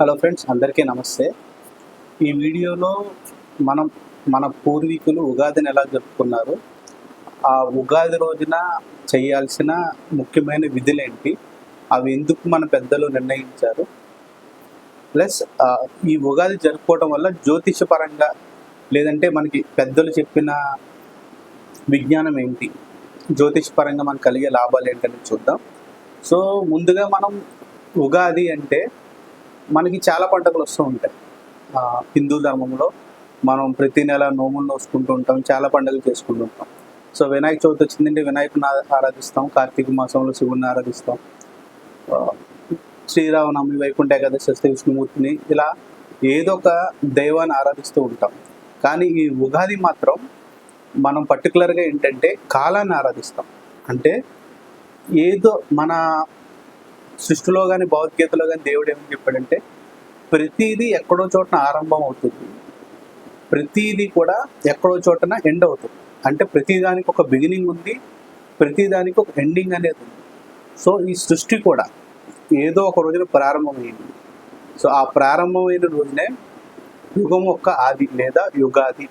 Hello friends, అందరికీ నమస్తే. ఈ వీడియోలో మనం మన పూర్వీకులు ఉగాదిని ఎలా జరుపుకున్నారు, ఆ ఉగాది రోజున చేయాల్సిన ముఖ్యమైన విధులేంటి, అవి ఎందుకు మన పెద్దలు నిర్ణయించారు, ప్లస్ ఈ ఉగాది జరుపుకోవడం వల్ల జ్యోతిషపరంగా లేదంటే మనకి పెద్దలు చెప్పిన విజ్ఞానం ఏంటి, జ్యోతిషపరంగా మనకు కలిగే లాభాలు ఏంటని చూద్దాం. సో ముందుగా మనం ఉగాది అంటే మనకి చాలా పండుగలు వస్తూ ఉంటాయి. హిందూ ధర్మంలో మనం ప్రతి నెల నోములు నోసుకుంటూ ఉంటాం, చాలా పండుగలు చేసుకుంటూ ఉంటాం. సో వినాయక చవితి వచ్చిందంటే వినాయకుని ఆరాధిస్తాం, కార్తీక మాసంలో శివుడిని ఆరాధిస్తాం, శ్రీరామనవమి, వైకుంఠ ఏకాదశి వస్తే విష్ణుమూర్తిని, ఇలా ఏదో ఒక దైవాన్ని ఆరాధిస్తూ ఉంటాం. కానీ ఈ ఉగాది మాత్రం మనం పర్టికులర్గా ఏంటంటే కాలాన్ని ఆరాధిస్తాం. అంటే ఏదో మన సృష్టిలో కానీ భగవద్గీతలో కానీ దేవుడు ఏమని చెప్పాడంటే ప్రతిదీ ఎక్కడో చోటన ఆరంభం అవుతుంది, ప్రతిదీ కూడా ఎక్కడో చోటన ఎండ్ అవుతుంది. అంటే ప్రతిదానికి ఒక బిగినింగ్ ఉంది, ప్రతిదానికి ఒక ఎండింగ్ అనేది ఉంది. సో ఈ సృష్టి కూడా ఏదో ఒక రోజున ప్రారంభమైంది. సో ఆ ప్రారంభమైన రోజునే యుగం యొక్క ఆది లేదా యుగాది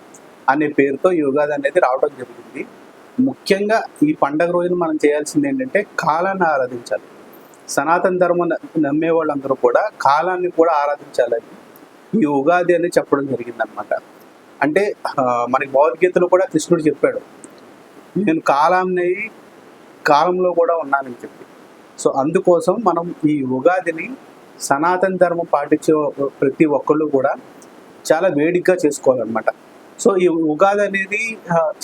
అనే పేరుతో యుగాది అనేది రావడం జరిగింది. ముఖ్యంగా ఈ పండగ రోజున మనం చేయాల్సింది ఏంటంటే కాలాన్ని ఆరాధించాలి. సనాతన ధర్మం నమ్మే వాళ్ళందరూ కూడా కాలాన్ని కూడా ఆరాధించాలని ఈ ఉగాది అని చెప్పడం జరిగిందనమాట. అంటే మనకి భగవద్గీతలో కూడా కృష్ణుడు చెప్పాడు, నేను కాలంలో కూడా ఉన్నానని చెప్పి. సో అందుకోసం మనం ఈ ఉగాదిని సనాతన ధర్మం పాటించే ప్రతి ఒక్కళ్ళు కూడా చాలా వేడిగ్గా చేసుకోవాలన్నమాట. సో ఈ ఉగాది అనేది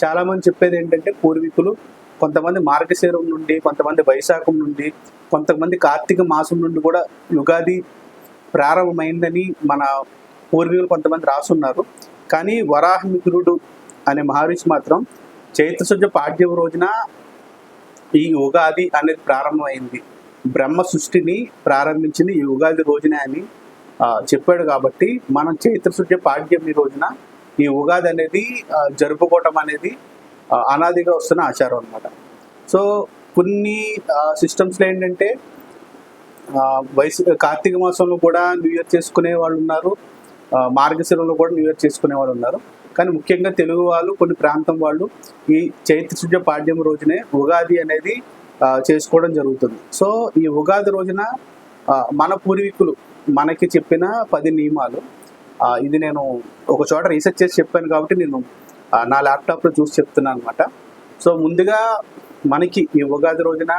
చాలామంది చెప్పేది ఏంటంటే పూర్వీకులు కొంతమంది మార్గశిరం నుండి, కొంతమంది వైశాఖం నుండి, కొంతమంది కార్తీక మాసం నుండి కూడా యుగాది ప్రారంభమైందని మన పూర్వీకులు కొంతమంది రాసున్నారు. కానీ వరాహమిత్రుడు అనే మహర్షి మాత్రం చైత్రశుద్ధ పాడ్యం రోజున ఈ ఉగాది అనేది ప్రారంభమైంది, బ్రహ్మ సృష్టిని ప్రారంభించింది ఈ ఉగాది రోజునే అని చెప్పాడు. కాబట్టి మనం చైత్రశుద్ధ పాడ్యం రోజున ఈ ఉగాది అనేది జరుపుకోవటం అనేది అనాదిగా వస్తున్న ఆచారం అనమాట. సో కొన్ని సిస్టమ్స్లో ఏంటంటే కార్తీక మాసంలో కూడా న్యూ ఇయర్ చేసుకునే వాళ్ళు ఉన్నారు, మార్గశిరంలో కూడా న్యూ ఇయర్ చేసుకునే వాళ్ళు ఉన్నారు. కానీ ముఖ్యంగా తెలుగు వాళ్ళు, కొన్ని ప్రాంతం వాళ్ళు ఈ చైత్రశుద్ధ పాడ్యం రోజునే ఉగాది అనేది చేసుకోవడం జరుగుతుంది. సో ఈ ఉగాది రోజున మన పూర్వీకులు మనకి చెప్పిన 10 నియమాలు, ఇది నేను ఒక చోట రీసెర్చ్ చేసి చెప్పాను కాబట్టి నేను నా ల్యాప్టాప్లో చూసి చెప్తున్నాను అనమాట. సో ముందుగా మనకి ఈ ఉగాది రోజున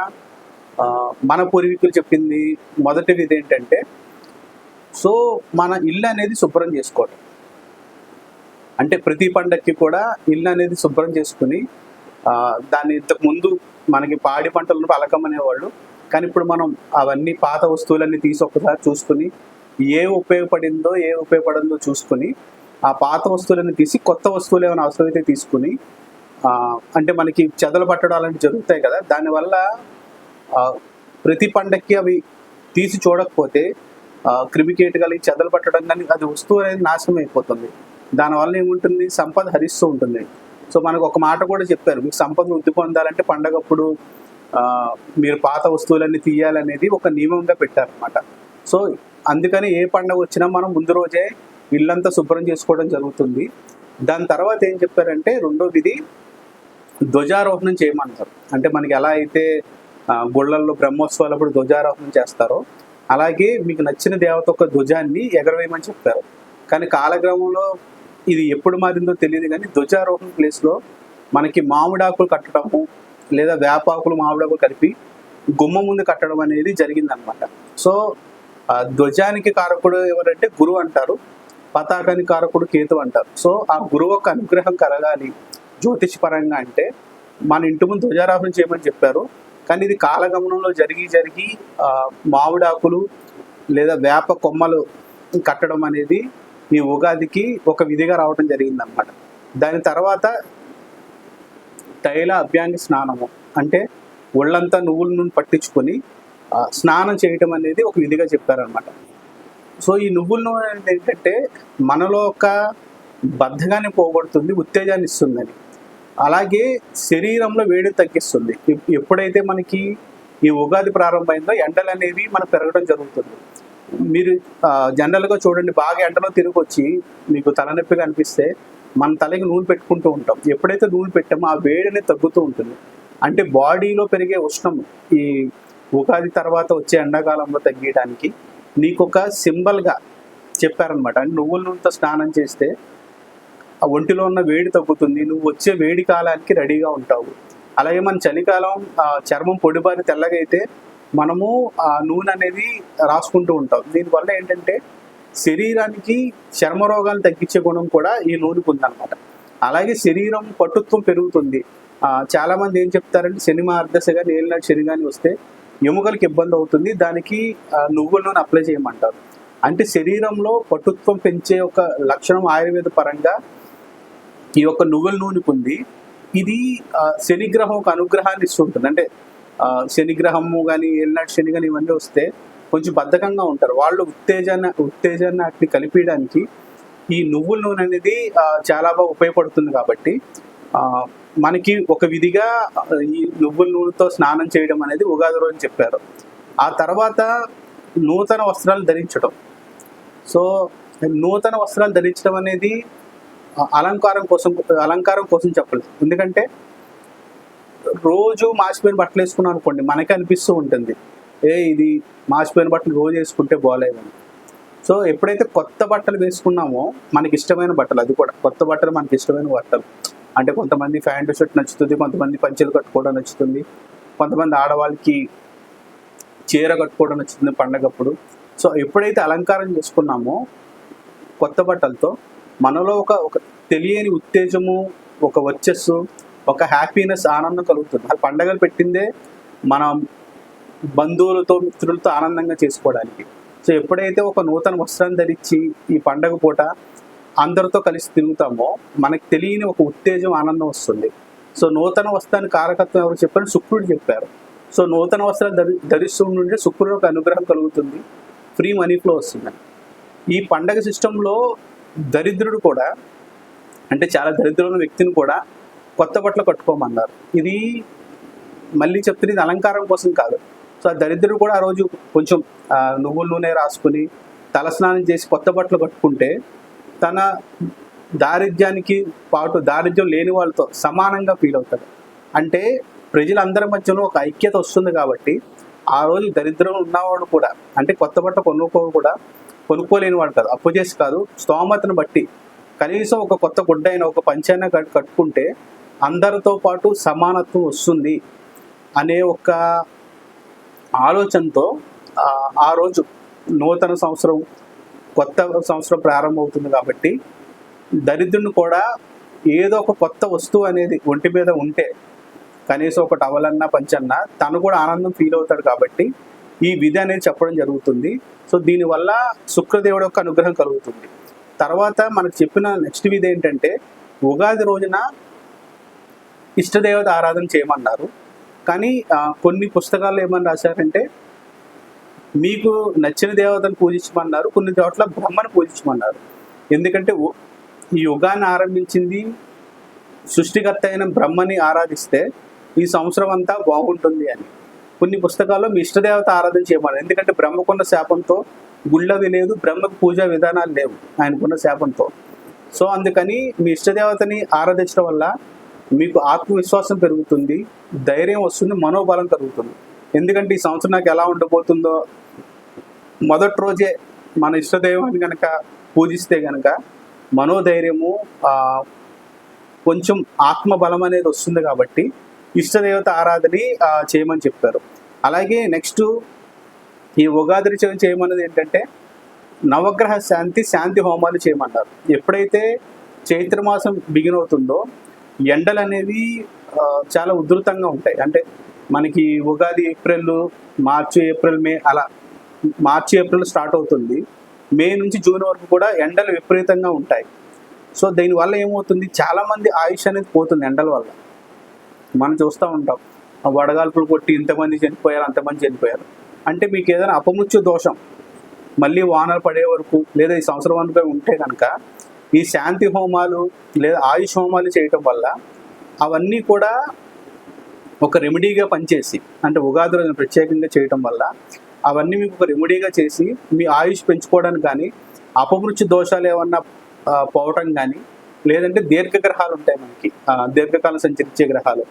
మన పూర్వీకులు చెప్పింది మొదటిది ఇదేంటంటే, సో మన ఇల్లు అనేది శుభ్రం చేసుకోవటం. అంటే ప్రతి పండక్కి కూడా ఇల్లు అనేది శుభ్రం చేసుకుని దాన్ని ఇంతకు ముందు మనకి పాడి పంటలను అలకమనేవాళ్ళు, కానీ ఇప్పుడు మనం అవన్నీ పాత వస్తువులన్నీ తీసి ఒక్కసారి చూసుకుని ఏ ఉపయోగపడిందో చూసుకుని ఆ పాత వస్తువులను తీసి కొత్త వస్తువులు ఏమైనా అవసరమైతే తీసుకుని, అంటే మనకి చెదలు పట్టడం అలాంటివి జరుగుతాయి కదా, దానివల్ల ప్రతి పండక్కి అవి తీసి చూడకపోతే క్రిమికేటకాలు చెదలు పట్టడం కానీ అది వస్తువు అనేది నాశనం అయిపోతుంది. దానివల్ల ఏముంటుంది, సంపద హరిస్తూ ఉంటుంది. సో మనకు ఒక మాట కూడా చెప్పారు, మీకు సంపద వృద్ధి పొందాలంటే పండగప్పుడు మీరు పాత వస్తువులన్నీ తీయాలనేది ఒక నియమంగా పెట్టారనమాట. సో అందుకని ఏ పండగ వచ్చినా మనం ముందు రోజే ఇల్లంతా శుభ్రం చేసుకోవడం జరుగుతుంది. దాని తర్వాత ఏం చెప్పారంటే రెండో విధి ధ్వజారోహణం చేయమంటారు. అంటే మనకి ఎలా అయితే గుళ్ళల్లో బ్రహ్మోత్సవాలప్పుడు ధ్వజారోహణం చేస్తారో అలాగే మీకు నచ్చిన దేవత ఒక ధ్వజాన్ని ఎగరవేయమని చెప్పారు. కానీ కాలక్రమంలో ఇది ఎప్పుడు మారిందో తెలియదు, కానీ ధ్వజారోహణ ప్లేస్లో మనకి మామిడాకులు కట్టడము లేదా వేపాకులు మామిడాకులు కలిపి గుమ్మ ముందు కట్టడం అనేది జరిగిందనమాట. సో ధ్వజానికి కారకుడు ఎవరంటే గురువు అంటారు, పతాకానికి కారకుడు కేతు అంటారు. సో ఆ గురువు యొక్క అనుగ్రహం కలగాలి జ్యోతిషపరంగా అంటే మన ఇంటి ముందు ధ్వజారోహణం చేయమని చెప్పారు. కానీ ఇది కాలగమనంలో జరిగి మామిడాకులు లేదా వేప కొమ్మలు కట్టడం అనేది ఈ ఉగాదికి ఒక విధిగా రావడం జరిగిందనమాట. దాని తర్వాత తైల అభ్యాంగి స్నానము, అంటే ఒళ్ళంతా నువ్వుల నూనె పట్టించుకొని స్నానం చేయటం అనేది ఒక విధిగా చెప్పారనమాట. సో ఈ నువ్వుల నూనె అనేది ఏంటంటే మనలో ఒక బద్ధకాన్ని పోగొడుతుంది, ఉత్తేజాన్ని ఇస్తుందని, అలాగే శరీరంలో వేడి తగ్గిస్తుంది. ఎప్పుడైతే మనకి ఈ ఉగాది ప్రారంభమైందో ఎండలు అనేవి మనకు పెరగడం జరుగుతుంది. మీరు జనరల్గా చూడండి, బాగా ఎండలో తిరిగి వచ్చి మీకు తలనొప్పిగా అనిపిస్తే మన తలకి నూనె పెట్టుకుంటూ ఉంటాం. ఎప్పుడైతే నూనె పెట్టామో ఆ వేడి అనేది తగ్గుతూ ఉంటుంది. అంటే బాడీలో పెరిగే ఉష్ణం ఈ ఉగాది తర్వాత వచ్చే ఎండాకాలంలో తగ్గడానికి నీకు ఒక సింబల్గా చెప్పారనమాట. అంటే నువ్వుల నూనెతో స్నానం చేస్తే ఆ ఒంటిలో ఉన్న వేడి తగ్గుతుంది, నువ్వు వచ్చే వేడి కాలానికి రెడీగా ఉంటావు. అలాగే మన చలికాలం చర్మం పొడిబారి తెల్లగా అయితే మనము ఆ నూనె అనేది రాసుకుంటూ ఉంటాం. దీనివల్ల ఏంటంటే శరీరానికి చర్మ రోగాలు తగ్గించే గుణం కూడా ఈ నూనెకు ఉందన్నమాట. అలాగే శరీరం పటుత్వం పెరుగుతుంది. చాలామంది ఏం చెప్తారంటే శని మహర్దశ కానీ ఏలినాటి శని కానీ వస్తే ఎముకలకు ఇబ్బంది అవుతుంది, దానికి నువ్వుల నూనె అప్లై చేయమంటారు. అంటే శరీరంలో పటుత్వం పెంచే ఒక లక్షణం ఆయుర్వేద పరంగా ఈ యొక్క నువ్వుల నూనెకు ఉంది. ఇది శనిగ్రహం ఒక అనుగ్రహాన్ని ఇస్తుంటుంది. అంటే శనిగ్రహము కానీ ఏలినాటి శని కానీ ఇవన్నీ వస్తే కొంచెం బద్ధకంగా ఉంటారు, వాళ్ళు ఉత్తేజాన్ని వాటిని కలిపించడానికి ఈ నువ్వుల నూనె అనేది చాలా బాగా ఉపయోగపడుతుంది. కాబట్టి మనకి ఒక విధిగా ఈ నువ్వుల నూనెతో స్నానం చేయడం అనేది ఉగాది రోజు చెప్పారు. ఆ తర్వాత నూతన వస్త్రాలు ధరించడం. సో నూతన వస్త్రాలు ధరించడం అనేది అలంకారం కోసం చెప్పలేదు. ఎందుకంటే రోజు మాసిపోయిన బట్టలు వేసుకున్నాం అనుకోండి, మనకే అనిపిస్తూ ఉంటుంది ఇది మాసిపోయిన బట్టలు రోజు వేసుకుంటే బాగోలేదని. సో ఎప్పుడైతే కొత్త బట్టలు వేసుకున్నామో మనకి ఇష్టమైన బట్టలు, అది కూడా కొత్త బట్టలు మనకి ఇష్టమైన బట్టలు, అంటే కొంతమంది ప్యాంటు షర్ట్ నచ్చుతుంది, కొంతమంది పంచెలు కట్టుకోవడం నచ్చుతుంది, కొంతమంది ఆడవాళ్ళకి చీర కట్టుకోవడం నచ్చుతుంది పండగప్పుడు. సో ఎప్పుడైతే అలంకారం చేసుకున్నామో కొత్త బట్టలతో మనలో ఒక తెలియని ఉత్తేజము, ఒక వర్చస్సు, ఒక హ్యాపీనెస్, ఆనందం కలుగుతుంది. అది పండగలు పెట్టిందే మనం బంధువులతో మిత్రులతో ఆనందంగా చేసుకోవడానికి. సో ఎప్పుడైతే ఒక నూతన వస్త్రాన్ని ధరించి ఈ పండగ పూట అందరితో కలిసి తిరుగుతామో మనకు తెలియని ఒక ఉత్తేజం, ఆనందం వస్తుంది. సో నూతన వస్త్రాన్ని కారకత్వం ఎవరు చెప్పారు? శుక్రుడు చెప్పారు. సో నూతన వస్త్రాలు ధరిస్తూ ఉంటే శుక్రుడు ఒక అనుగ్రహం కలుగుతుంది, ఫ్రీ మనీ ఫ్లో వస్తుంది. ఈ పండగ సిస్టంలో దరిద్రుడు కూడా, అంటే చాలా దరిద్రుల వ్యక్తిని కూడా కొత్త బట్టలు కట్టుకోమన్నారు. ఇది మళ్ళీ చెప్తుంది, ఇది అలంకారం కోసం కాదు. సో ఆ దరిద్రుడు కూడా ఆ రోజు కొంచెం నువ్వుల నూనె రాసుకుని తలస్నానం చేసి కొత్త బట్టలు కట్టుకుంటే తన దారిద్ర్యానికి పాటు దారిద్ర్యం లేని వాళ్ళతో సమానంగా ఫీల్ అవుతాడు. అంటే ప్రజలందరి మధ్యలో ఒక ఐక్యత వస్తుంది. కాబట్టి ఆ రోజు దరిద్రం ఉన్నవాడు కూడా, అంటే కొత్త బట్ట కొనుక్కోలేని వాడు కాదు, అప్పు చేసి కాదు, స్తోమతను బట్టి కనీసం ఒక కొత్త గుడ్డ అయినా ఒక పంచైనా కట్టుకుంటే అందరితో పాటు సమానత్వం వస్తుంది అనే ఒక ఆలోచనతో ఆ రోజు నూతన సంవత్సరం, కొత్త సంవత్సరం ప్రారంభమవుతుంది. కాబట్టి దరిద్రుని కూడా ఏదో ఒక కొత్త వస్తువు అనేది ఒంటి మీద ఉంటే, కనీసం ఒక టవలన్నా పంచన్నా, తను కూడా ఆనందం ఫీల్ అవుతాడు. కాబట్టి ఈ విధి అనేది చెప్పడం జరుగుతుంది. సో దీనివల్ల శుక్రదేవుడు యొక్క అనుగ్రహం కలుగుతుంది. తర్వాత మనకు చెప్పిన నెక్స్ట్ విధి ఏంటంటే, ఉగాది రోజున ఇష్టదేవత ఆరాధన చేయమన్నారు. కానీ కొన్ని పుస్తకాల్లో ఏమని రాశారంటే మీకు నచ్చిన దేవతను పూజించమన్నారు, కొన్ని చోట్ల బ్రహ్మను పూజించమన్నారు. ఎందుకంటే ఈ యుగాన్ని ఆరంభించింది సృష్టికర్త అయిన బ్రహ్మని ఆరాధిస్తే ఈ సంవత్సరం అంతా బాగుంటుంది అని. కొన్ని పుస్తకాల్లో మీ ఇష్టదేవత ఆరాధన చేయమన్నారు. ఎందుకంటే బ్రహ్మకున్న శాపంతో గుళ్ళవి లేదు, బ్రహ్మకు పూజా విధానాలు లేవు ఆయనకున్న శాపంతో. సో అందుకని మీ ఇష్టదేవతని ఆరాధించడం వల్ల మీకు ఆత్మవిశ్వాసం పెరుగుతుంది, ధైర్యం వస్తుంది, మనోబలం కలుగుతుంది. ఎందుకంటే ఈ సంవత్సరం నాకు ఎలా ఉండబోతుందో మొదటి రోజే మన ఇష్టదైవాన్ని కనుక పూజిస్తే కనుక మనోధైర్యము, కొంచెం ఆత్మబలం అనేది వస్తుంది. కాబట్టి ఇష్టదేవత ఆరాధని చేయమని చెప్పారు. అలాగే నెక్స్ట్ ఈ ఉగాది రుచి చేయమన్నది ఏంటంటే నవగ్రహ శాంతి హోమాలు చేయమన్నారు. ఎప్పుడైతే చైత్రమాసం బిగిన్ అవుతుందో ఎండలు అనేవి చాలా ఉధృతంగా ఉంటాయి. అంటే మనకి ఉగాది మార్చి ఏప్రిల్ మే అలా, మార్చి ఏప్రిల్ స్టార్ట్ అవుతుంది, మే నుంచి జూన్ వరకు కూడా ఎండలు విపరీతంగా ఉంటాయి. సో దీనివల్ల ఏమవుతుంది, చాలామంది ఆయుష్ అనేది పోతుంది ఎండల వల్ల. మనం చూస్తూ ఉంటాం, వడగాల్పులు కొట్టి ఇంతమంది చనిపోయారు, అంతమంది చనిపోయారు. అంటే మీకు ఏదైనా అపమృత్యు దోషం మళ్ళీ వానలు పడే వరకు లేదా ఈ సంవత్సరం అంతా ఉంటే కనుక ఈ శాంతి హోమాలు లేదా ఆయుష్ హోమాలు చేయటం వల్ల అవన్నీ కూడా ఒక రెమెడీగా పనిచేసి, అంటే ఉగాది రోజున ప్రత్యేకంగా చేయటం వల్ల అవన్నీ మీకు ఒక రెమెడీగా చేసి మీ ఆయుష్ పెంచుకోవడానికి కానీ, అపమృత్యు దోషాలు ఏమన్నా పోవటం కానీ, లేదంటే దీర్ఘగ్రహాలు ఉంటాయి మనకి, దీర్ఘకాలం సంచరించే గ్రహాలు,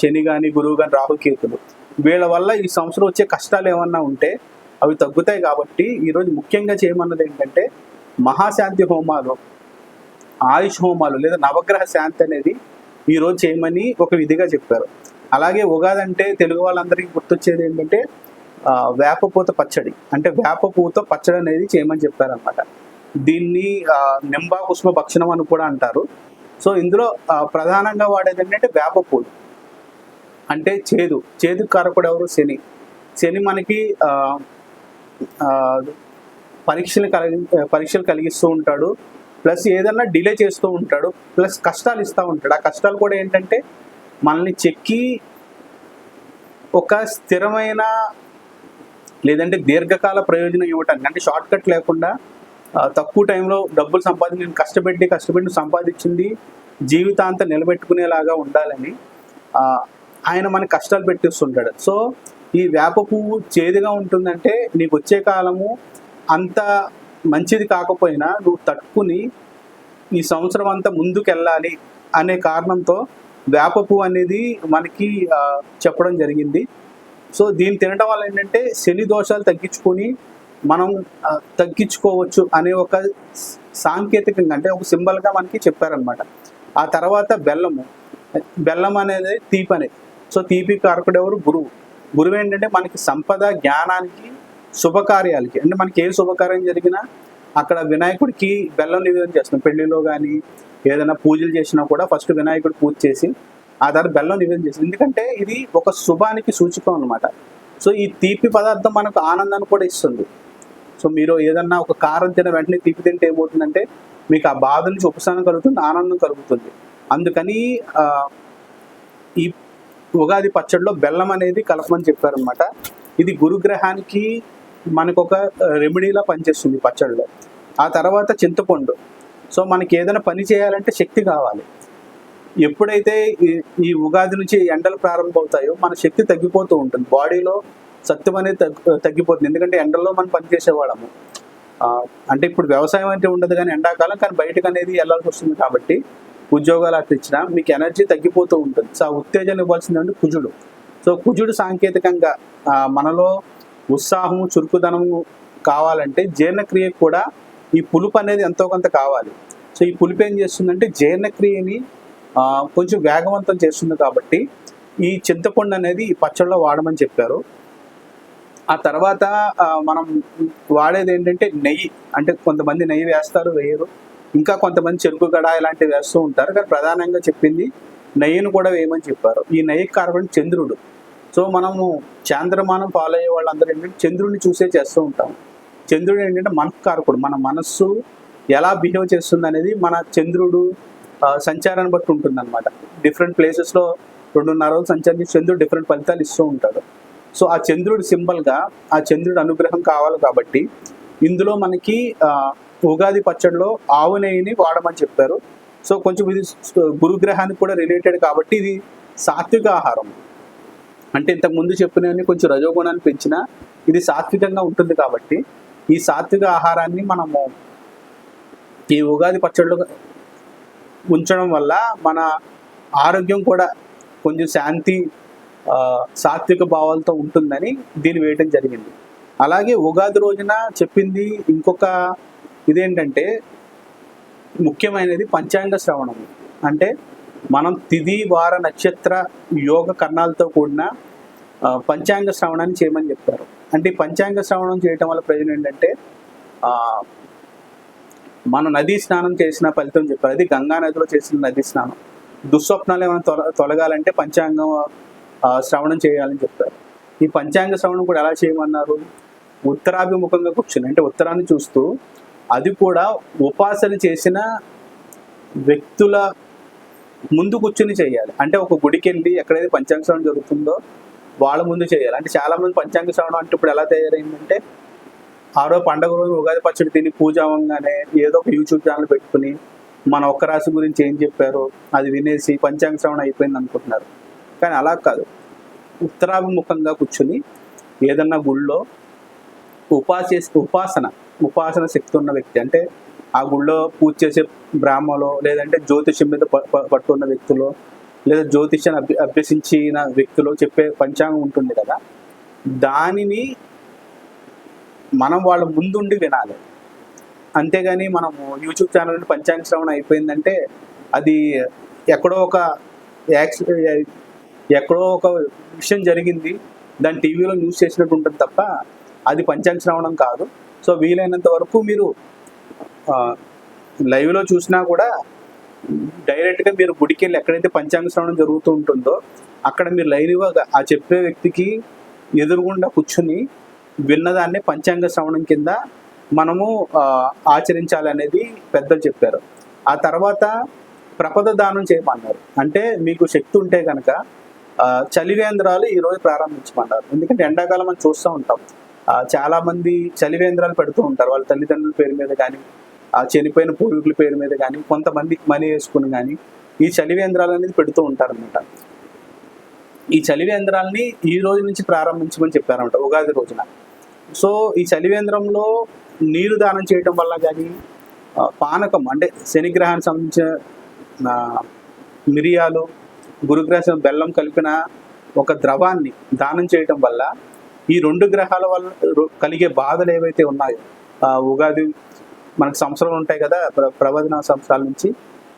శని కానీ, గురువు కానీ, రాహుకేతులు, వీళ్ళ వల్ల ఈ సంవత్సరం వచ్చే కష్టాలు ఏమన్నా ఉంటే అవి తగ్గుతాయి. కాబట్టి ఈరోజు ముఖ్యంగా చేయమన్నది ఏంటంటే మహాశాంతి హోమాలు, ఆయుష్ హోమాలు లేదా నవగ్రహ శాంతి అనేది ఈరోజు చేయమని ఒక విధిగా చెప్పారు. అలాగే ఉగాది అంటే తెలుగు వాళ్ళందరికీ గుర్తొచ్చేది ఏంటంటే వేపపూత పచ్చడి, అంటే వేపపూత పచ్చడి అనేది చేయమని చెప్పారనమాట. దీన్ని నింబాకుష్మ భక్షణం అని కూడా అంటారు. సో ఇందులో ప్రధానంగా వాడేది ఏంటంటే వేపపూలు, అంటే చేదు కారకుడు ఎవరు? శని. శని మనకి పరీక్షలు కలిగిస్తూ ఉంటాడు, ప్లస్ ఏదన్నా డిలే చేస్తూ ఉంటాడు, ప్లస్ కష్టాలు ఇస్తూ ఉంటాడు. ఆ కష్టాలు కూడా ఏంటంటే మనల్ని చెక్కి ఒక స్థిరమైన లేదంటే దీర్ఘకాల ప్రయోజనం ఇవ్వటానికి, అంటే షార్ట్ కట్ లేకుండా తక్కువ టైంలో డబ్బులు నేను కష్టపెట్టి సంపాదించింది జీవితాంతం నిలబెట్టుకునేలాగా ఉండాలని ఆయన మనకి కష్టాలు పెట్టిస్తుంటాడు. సో ఈ వేప పువ్వు చేదుగా ఉంటుందంటే నీకు వచ్చే కాలము అంత మంచిది కాకపోయినా నువ్వు తట్టుకుని ఈ సంవత్సరం అంతా ముందుకెళ్ళాలి అనే కారణంతో వేప పువ్వు అనేది మనకి చెప్పడం జరిగింది. సో దీన్ని తినడం వల్ల ఏంటంటే శని దోషాలు మనం తగ్గించుకోవచ్చు అనే ఒక సాంకేతికంగా, అంటే ఒక సింబల్గా మనకి చెప్పారనమాట. ఆ తర్వాత బెల్లం అనేది తీపి అనేది. సో తీపి కారకుడు ఎవరు? గురువు ఏంటంటే మనకి సంపద, జ్ఞానానికి, శుభకార్యాలకి, అంటే మనకి ఏ శుభకార్యం జరిగినా అక్కడ వినాయకుడికి బెల్లం నివేదన చేస్తున్నాం. పెళ్లిలో కానీ ఏదైనా పూజలు చేసినా కూడా ఫస్ట్ వినాయకుడు పూజ చేసి ఆ తర్వాత బెల్లం నివేదన చేస్తాం. ఎందుకంటే ఇది ఒక శుభానికి సూచకం అనమాట. సో ఈ తీపి పదార్థం మనకు ఆనందాన్ని కూడా ఇస్తుంది. సో మీరు ఏదన్నా ఒక కారం తిన వెంటనే తీపి తింటే ఏమవుతుందంటే మీకు ఆ బాధ నుంచి ఉపశమనం కలుగుతుంది, ఆనందం కలుగుతుంది. అందుకని ఈ ఉగాది పచ్చడిలో బెల్లం అనేది కలపమని చెప్పారనమాట. ఇది గురుగ్రహానికి మనకు ఒక రెమెడీలా పనిచేస్తుంది పచ్చడిలో. ఆ తర్వాత చింతపండు. సో మనకి ఏదైనా పని చేయాలంటే శక్తి కావాలి. ఎప్పుడైతే ఈ ఉగాది నుంచి ఎండలు ప్రారంభమవుతాయో మన శక్తి తగ్గిపోతూ ఉంటుంది, బాడీలో సత్వం అనేది తగ్గిపోతుంది. ఎందుకంటే ఎండల్లో మనం పనిచేసేవాళ్ళము. అంటే ఇప్పుడు వ్యవసాయం అంటే ఉండదు కానీ ఎండాకాలం, కానీ బయటకు అనేది వెళ్ళాల్సి వస్తుంది కాబట్టి ఉద్యోగాలు అట్లా ఇచ్చినా మీకు ఎనర్జీ తగ్గిపోతూ ఉంటుంది. సో ఆ ఉత్తేజం ఇవ్వాల్సిందంటే కుజుడు. సో కుజుడు సాంకేతికంగా మనలో ఉత్సాహము, చురుకుదనము కావాలంటే జీర్ణక్రియకు కూడా ఈ పులుపు అనేది ఎంతో కొంత కావాలి. సో ఈ పులుపు ఏం చేస్తుందంటే జీర్ణక్రియని కొంచెం వేగవంతం చేస్తుంది. కాబట్టి ఈ చింతపండు అనేది ఈ పచ్చడిలో వాడమని చెప్పారు. ఆ తర్వాత మనం వాడేది ఏంటంటే నెయ్యి. అంటే కొంతమంది నెయ్యి వేస్తారు, వేయరు. ఇంకా కొంతమంది చెరుకు గడ ఇలాంటివి వేస్తూ ఉంటారు. కానీ ప్రధానంగా చెప్పింది నెయ్యిని కూడా వేయమని చెప్పారు. ఈ నెయ్యికి కారణం చంద్రుడు. సో మనము చాంద్రమానం ఫాలో అయ్యే వాళ్ళందరూ ఏంటంటే చంద్రుడిని చూసే చేస్తూ ఉంటాము. చంద్రుడు ఏంటంటే మనఃకారకుడు. మన మనస్సు ఎలా బిహేవ్ చేస్తుంది అనేది మన చంద్రుడు సంచారాన్ని బట్టి ఉంటుంది అనమాట. డిఫరెంట్ ప్లేసెస్లో 2.5 రోజులు సంచరించి చంద్రుడు డిఫరెంట్ ఫలితాలు ఇస్తూ ఉంటాడు. సో ఆ చంద్రుడి సింబల్గా ఆ చంద్రుడి అనుగ్రహం కావాలి. కాబట్టి ఇందులో మనకి ఉగాది పచ్చడిలో ఆవు నెయ్యిని వాడమని చెప్పారు. సో కొంచెం ఇది గురుగ్రహానికి కూడా రిలేటెడ్ కాబట్టి ఇది సాత్విక ఆహారం. అంటే ఇంతకు ముందు చెప్పినవన్నీ కొంచెం రజోగుణాన్ని పెంచినా ఇది సాత్వికంగా ఉంటుంది. కాబట్టి ఈ సాత్విక ఆహారాన్ని మనము ఈ ఉగాది పచ్చడిలో ఉంచడం వల్ల మన ఆరోగ్యం కూడా కొంచెం శాంతి, సాత్విక భావాలతో ఉంటుందని దీన్ని వేయటం జరిగింది. అలాగే ఉగాది రోజున చెప్పింది ఇంకొక ఇదేంటంటే ముఖ్యమైనది పంచాంగ శ్రవణం. అంటే మనం తిథి, వార, నక్షత్ర, యోగ కర్ణాలతో కూడిన పంచాంగ శ్రవణాన్ని చేయమని చెప్పారు. అంటే ఈ పంచాంగ శ్రవణం చేయటం వల్ల ప్రయోజనం ఏంటంటే మన నదీ స్నానం చేసిన ఫలితం చెప్పారు. అది గంగా నదిలో చేసిన నదీ స్నానం. దుస్వప్నాలు ఏమైనా తొలగాలంటే పంచాంగం శ్రవణం చేయాలని చెప్పారు. ఈ పంచాంగ శ్రవణం కూడా ఎలా చేయమన్నారు? ఉత్తరాభిముఖంగా కూర్చుని, అంటే ఉత్తరాన్ని చూస్తూ, అది కూడా ఉపాసన చేసిన వ్యక్తుల ముందు కూర్చుని చేయాలి. అంటే ఒక గుడికి వెళ్ళి ఎక్కడైతే పంచాంగ శ్రవణం జరుగుతుందో వాళ్ళ ముందు చేయాలి. అంటే చాలామంది పంచాంగ శ్రవణం అంటే ఇప్పుడు ఎలా తయారైందంటే పండగ రోజు ఉగాది పచ్చడి తిని పూజ అవ్వగానే ఏదో ఒక యూట్యూబ్ ఛానల్ పెట్టుకుని మన ఒక్క రాశి గురించి ఏం చెప్పారో అది వినేసి పంచాంగ శ్రవణం అయిపోయింది అనుకుంటున్నారు. కానీ అలా కాదు. ఉత్తరాభిముఖంగా కూర్చుని ఏదన్నా గుళ్ళో ఉపాసన ఉపాసన శక్తి ఉన్న వ్యక్తి, అంటే ఆ గుళ్ళో పూజ చేసే బ్రాహ్మలో, లేదంటే జ్యోతిష్యం మీద పట్టు ఉన్న వ్యక్తులు, లేదా జ్యోతిష్యాన్ని అభ్యసించిన వ్యక్తులు చెప్పే పంచాంగం ఉంటుంది కదా, దానిని మనం వాళ్ళ ముందుండి వినాలి. అంతేగాని మనము యూట్యూబ్ ఛానల్ నుండి పంచాంగ శ్రవణం అయిపోయిందంటే అది ఎక్కడో ఒక విషయం జరిగింది, దాని టీవీలో న్యూస్ చేసినట్టు ఉంటుంది తప్ప అది పంచాంగ శ్రవణం కాదు. సో వీలైనంత వరకు మీరు లైవ్లో చూసినా కూడా డైరెక్ట్గా మీరు గుడికి వెళ్ళి ఎక్కడైతే పంచాంగ శ్రవణం జరుగుతూ ఉంటుందో అక్కడ మీరు లైవ్గా ఆ చెప్పే వ్యక్తికి ఎదురుగుండా కూర్చుని విన్నదాన్ని పంచాంగ శ్రవణం కింద మనము ఆచరించాలనేది పెద్దలు చెప్పారు. ఆ తర్వాత ప్రపద దానం చేయమన్నారు. అంటే మీకు శక్తి ఉంటే కనుక చలివేంద్రాలు ఈరోజు ప్రారంభించమన్నారు. ఎందుకంటే ఎండాకాలం మనం చూస్తూ ఉంటాం, చాలామంది చలివేంద్రాలు పెడుతూ ఉంటారు వాళ్ళ తల్లిదండ్రుల పేరు మీద కానీ, చనిపోయిన పూర్వీకుల పేరు మీద కానీ, కొంతమంది మనీ వేసుకుని కానీ ఈ చలివేంద్రాలు అనేది పెడుతూ ఉంటారనమాట. ఈ చలివేంద్రాలని ఈ రోజు నుంచి ప్రారంభించమని చెప్పారన్నమాట ఉగాది రోజున. సో ఈ చలివేంద్రంలో నీరు దానం చేయటం వల్ల కానీ, పానకం అంటే శనిగ్రహానికి సంబంధించిన మిరియాలు, గురుగ్రహం బెల్లం కలిపిన ఒక ద్రవాన్ని దానం చేయటం వల్ల ఈ 2 గ్రహాల వల్ల కలిగే బాధలు ఏవైతే ఉన్నాయో, ఉగాది మనకు సంవత్సరాలు ఉంటాయి కదా, ప్రవచన సంవత్సరాల నుంచి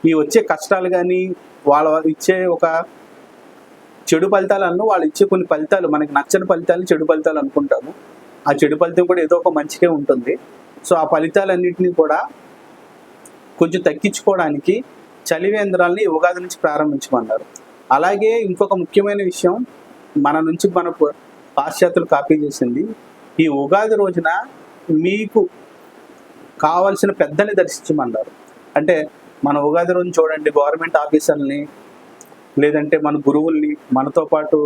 ఈ వచ్చే కష్టాలు కానీ, వాళ్ళ ఇచ్చే ఒక చెడు ఫలితాలను, వాళ్ళు ఇచ్చే కొన్ని ఫలితాలు మనకి నచ్చని ఫలితాలను చెడు ఫలితాలు అనుకుంటాము. ఆ చెడు ఫలితం కూడా ఏదో ఒక మంచిగా ఉంటుంది. సో ఆ ఫలితాలన్నింటినీ కూడా కొంచెం తగ్గించుకోవడానికి చలివేంద్రాలని ఉగాది నుంచి ప్రారంభించమన్నారు. అలాగే ఇంకొక ముఖ్యమైన విషయం మన నుంచి మనకు పాశ్చాత్యులు కాపీ చేసింది, ఈ ఉగాది రోజున మీకు కావలసిన పెద్దల్ని దర్శించమన్నారు. అంటే మన ఉగాది రోజున చూడండి, గవర్నమెంట్ ఆఫీసర్ని, లేదంటే మన గురువుల్ని, మనతో పాటు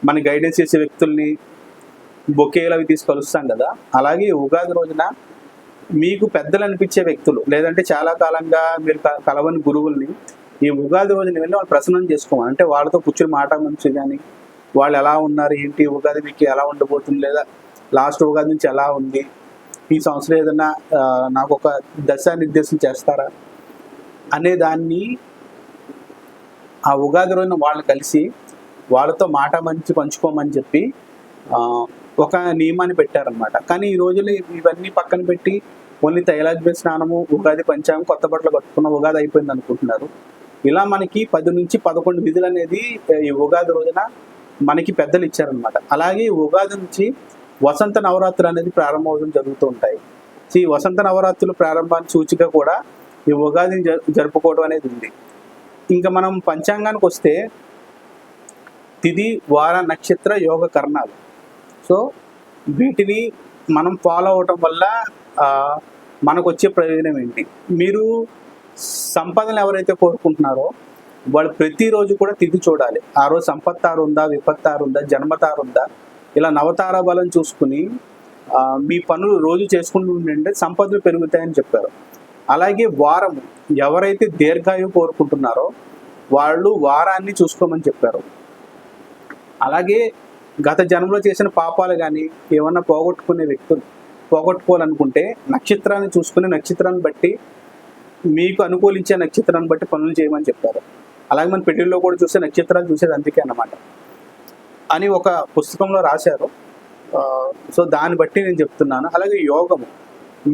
మన గైడెన్స్ చేసే వ్యక్తుల్ని బొకేలు అవి తీసి కలుస్తాం కదా, అలాగే ఉగాది రోజున మీకు పెద్దలు అనిపించే వ్యక్తులు, లేదంటే చాలా కాలంగా మీరు కలవని గురువుల్ని ఈ ఉగాది రోజున వెళ్ళి వాళ్ళు ప్రసన్నం చేసుకోవాలి. అంటే వాళ్ళతో కూర్చొని మాట మంచి కానీ, వాళ్ళు ఎలా ఉన్నారు, ఏంటి, ఉగాది మీకు ఎలా ఉండబోతుంది, లేదా లాస్ట్ ఉగాది నుంచి ఎలా ఉంది, ఈ సంవత్సరం ఏదైనా నాకు ఒక దశానిర్దేశం చేస్తారా అనే దాన్ని ఆ ఉగాది రోజున వాళ్ళు కలిసి వాళ్ళతో మాట మంచి పంచుకోమని చెప్పి ఒక నియమాన్ని పెట్టారనమాట. కానీ ఈ రోజుల్లో ఇవన్నీ పక్కన పెట్టి ఓన్లీ తైలాగ్ని స్నానము, ఉగాది పంచాంగం, కొత్త బట్టలు కట్టుకున్న ఉగాది అయిపోయింది అనుకుంటున్నారు. ఇలా మనకి 10 నుంచి 11 విధులు అనేది ఈ ఉగాది రోజున మనకి పెద్దలు ఇచ్చారనమాట. అలాగే ఉగాది నుంచి వసంత నవరాత్రులు అనేది ప్రారంభమవడం జరుగుతూ ఉంటాయి. ఈ వసంత నవరాత్రులు ప్రారంభాన్ని సూచిక కూడా ఈ ఉగాదిని జరుపుకోవడం అనేది ఉంది. ఇంకా మనం పంచాంగానికి వస్తే తిథి, వార, నక్షత్ర, యోగ కర్ణాలు. సో వీటిని మనం ఫాలో అవటం వల్ల మనకు వచ్చే ప్రయోజనం ఏంటి? మీరు సంపదను ఎవరైతే కోరుకుంటున్నారో వాళ్ళు ప్రతిరోజు కూడా తిథి చూడాలి. ఆ రోజు సంపత్తారు ఉందా, విపత్తారు ఉందా, జన్మతారు ఉందా, ఇలా నవతార బలం చూసుకుని మీ పనులు రోజు చేసుకుంటూ ఉంటే సంపదలు పెరుగుతాయని చెప్పారు. అలాగే వారము, ఎవరైతే దీర్ఘాయువు కోరుకుంటున్నారో వాళ్ళు వారాన్ని చూసుకోమని చెప్పారు. అలాగే గత జన్మలో చేసిన పాపాలు కానీ ఏమన్నా పోగొట్టుకునే వ్యక్తులు పోగొట్టుకోవాలనుకుంటే నక్షత్రాన్ని చూసుకుని నక్షత్రాన్ని బట్టి మీకు అనుకూలించే నక్షత్రాన్ని బట్టి పనులు చేయమని చెప్పారు. అలాగే మన పెళ్లిలో కూడా చూస్తే నక్షత్రాలు చూసేది అందుకే అన్నమాట అని ఒక పుస్తకంలో రాశారు. సో దాన్ని బట్టి నేను చెప్తున్నాను. అలాగే యోగము,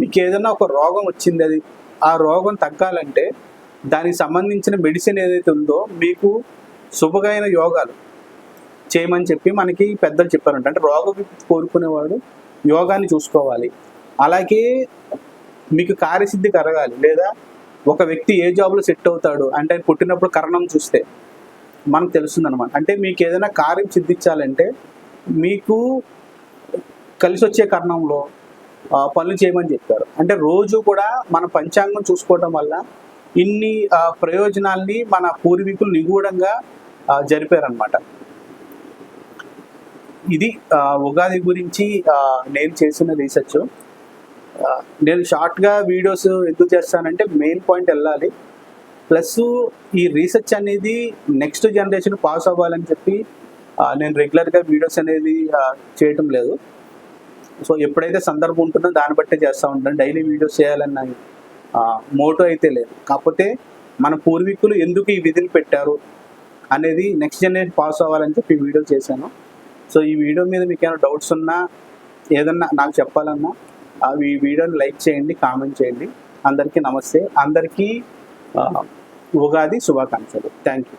మీకు ఏదైనా ఒక రోగం వచ్చింది, అది ఆ రోగం తగ్గాలంటే దానికి సంబంధించిన మెడిసిన్ ఏదైతే ఉందో మీకు శుభమైన యోగాలు చేయమని చెప్పి మనకి పెద్దలు చెప్పారంట. అంటే రోగం కోరుకునేవాడు యోగాన్ని చూసుకోవాలి. అలాగే మీకు కార్యసిద్ధి కలగాలి, లేదా ఒక వ్యక్తి ఏ జాబ్లో సెట్ అవుతాడు అంటే పుట్టినప్పుడు కరణం చూస్తే మనకు తెలుస్తుంది అనమాట. అంటే మీకు ఏదైనా కార్యం సిద్ధించాలంటే మీకు కలిసి వచ్చే కరణంలో పనులు చేయమని చెప్పారు. అంటే రోజు కూడా మన పంచాంగం చూసుకోవడం వల్ల ఇన్ని ప్రయోజనాల్ని మన పూర్వీకులు నిగూఢంగా జరిపారనమాట. ఇది ఉగాది గురించి నేను చేసిన రీసెర్చ్. నేను షార్ట్గా వీడియోస్ ఎందుకు చేస్తానంటే మెయిన్ పాయింట్ వెళ్ళాలి, ప్లస్ ఈ రీసెర్చ్ అనేది నెక్స్ట్ జనరేషన్ పాస్ అవ్వాలని చెప్పి నేను రెగ్యులర్గా వీడియోస్ అనేది చేయటం లేదు. సో ఎప్పుడైతే సందర్భం ఉంటుందో దాన్ని బట్టే చేస్తూ ఉంటాను. డైలీ వీడియోస్ చేయాలన్న మోటో అయితే లేదు. కాకపోతే మన పూర్వీకులు ఎందుకు ఈ విధిని పెట్టారు అనేది నెక్స్ట్ జనరేషన్ పాస్ అవ్వాలని చెప్పి ఈ వీడియో చేశాను. సో ఈ వీడియో మీద మీకు ఏమైనా డౌట్స్ ఉన్నా ఏదన్నా నాకు చెప్పాలన్నా ఈ వీడియోని లైక్ చేయండి, కామెంట్ చేయండి. అందరికీ నమస్తే, అందరికీ ఉగాది శుభాకాంక్షలు. Thank you.